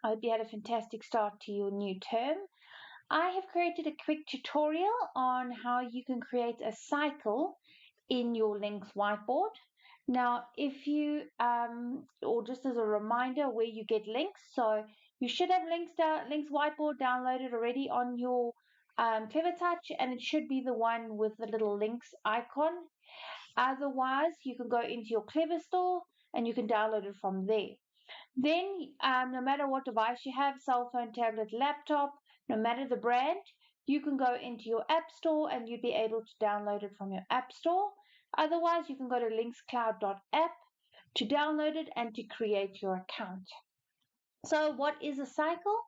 I hope you had a fantastic start to your new term. I have created a quick tutorial on how you can create a cycle in your LYNX whiteboard. Now, if you, or just as a reminder where you get links, so you should have LYNX Whiteboard downloaded already on your Clever Touch, and it should be the one with the little links icon. Otherwise, you can go into your Clever store and you can download it from there. Then, no matter what device you have, cell phone, tablet, laptop, no matter the brand, you can go into your app store and you'd be able to download it from your app store. Otherwise, you can go to lynxcloud.app to download it and to create your account. So what is a cycle?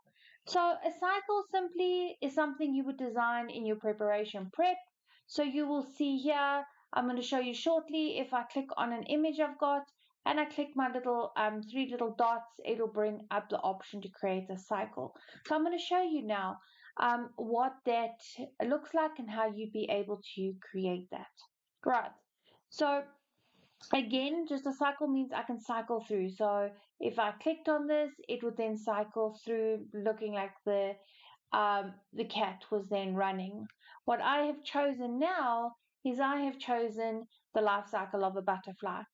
So a cycle simply is something you would design in your preparation prep. So you will see here, I'm going to show you shortly, if I click on an image I've got and I click my little 3 little dots, it'll bring up the option to create a cycle. So I'm going to show you now what that looks like and how you'd be able to create that. Right. So again, just a cycle means I can cycle through. So if I clicked on this, it would then cycle through looking like the cat was then running. What I have chosen now is I have chosen the life cycle of a butterfly.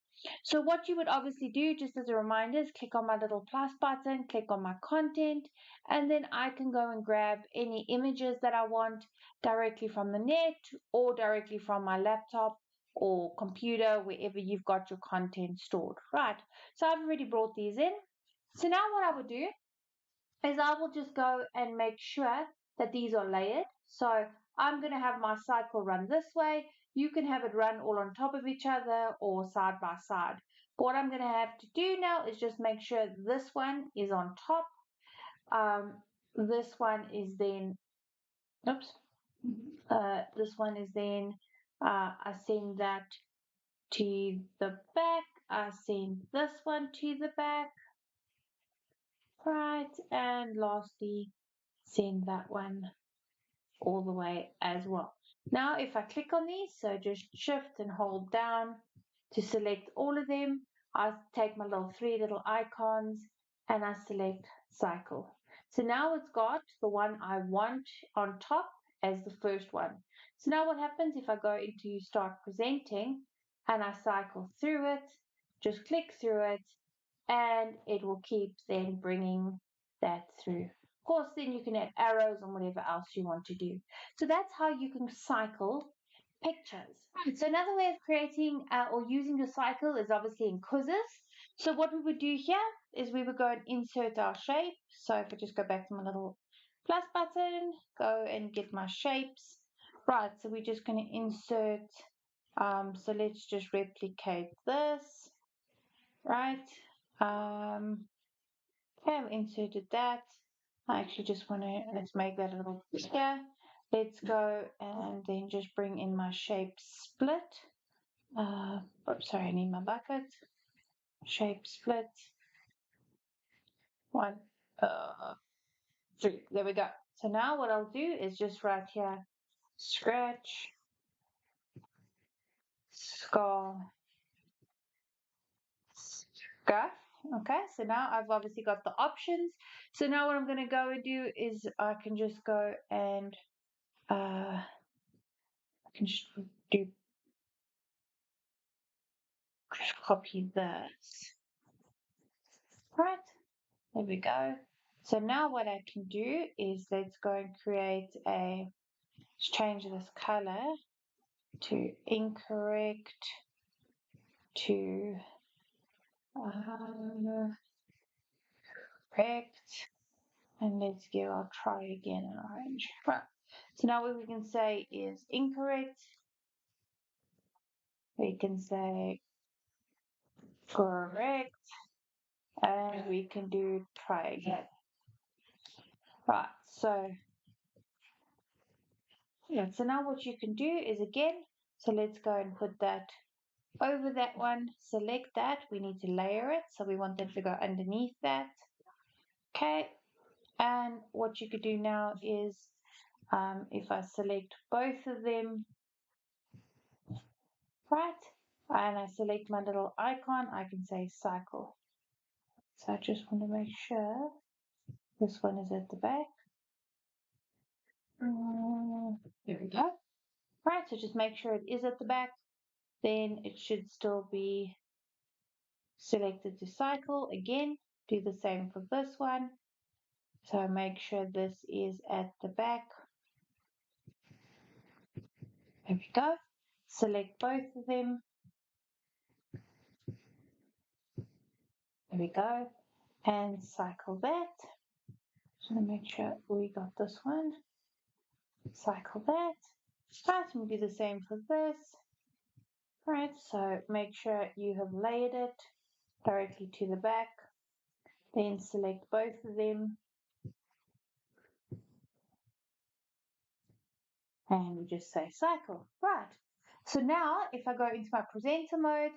So what you would obviously do, just as a reminder, is click on my little plus button, click on my content, and then I can go and grab any images that I want directly from the net or directly from my laptop or computer, wherever you've got your content stored. Right, so I've already brought these in. So now what I would do is I will just go and make sure that these are layered. So I'm going to have my cycle run this way. You can have it run all on top of each other or side by side. But what I'm going to have to do now is just make sure this one is on top. This one is then, this one is then, I send that to the back. I send this one to the back. Right, and lastly, send that one all the way as well. Now, if I click on these, so just shift and hold down to select all of them, I take my little 3 little icons and I select cycle. So now it's got the one I want on top as the first one. So now what happens if I go into start presenting and I cycle through it, just click through it, and it will keep then bringing that through. Of course, then you can add arrows and whatever else you want to do. So that's how you can cycle pictures. So another way of creating or using your cycle is obviously in quizzes. So what we would do here is we would go and insert our shape. So if I just go back to my little plus button, go and get my shapes. Right, so we're just going to insert, so let's just replicate this, right? Okay, I've inserted that. I actually just want to, let's make that a little bigger. Let's go and then just bring in my shape split. Oops, sorry, I need my bucket. Shape split. 1, 3. There we go. So now what I'll do is just right here, scratch, scar, scuff. Okay, so now I've obviously got the options. So now what I'm going to go and do is I can just go and I can just do, just copy this. Right, there we go. So now what I can do is let's go and create a, let's change this color to incorrect to correct, and let's give, I'll try again in orange. Right, so now what we can say is incorrect. We can say correct, and we can do try again. Right, so yeah, so now what you can do is again, so let's go and put that over that one, select that, we need to layer it, so we want that to go underneath that. Okay, and what you could do now is if I select both of them, right, and I select my little icon, I can say cycle. So I just want to make sure This one is at the back. There we go. Right, so just make sure it is at the back. Then it should still be selected to cycle. Again, do the same for this one. So make sure this is at the back. There we go. Select both of them. There we go. And cycle that. Just want to make sure we got this one. Cycle that. Right, and we'll do the same for this. Right, so make sure you have layered it directly to the back. Then select both of them. And we just say cycle. Right. So now if I go into my presenter mode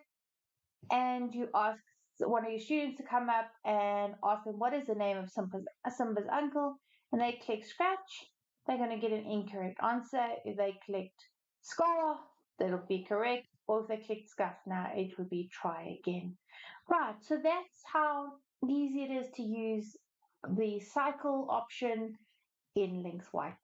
and you ask one of your students to come up and ask them what is the name of Simba's uncle, and they click scratch, they're going to get an incorrect answer. If they clicked Scar, that'll be correct. Or if they clicked Scuff now, it would be try again. Right, so that's how easy it is to use the cycle option in LYNX Whiteboard.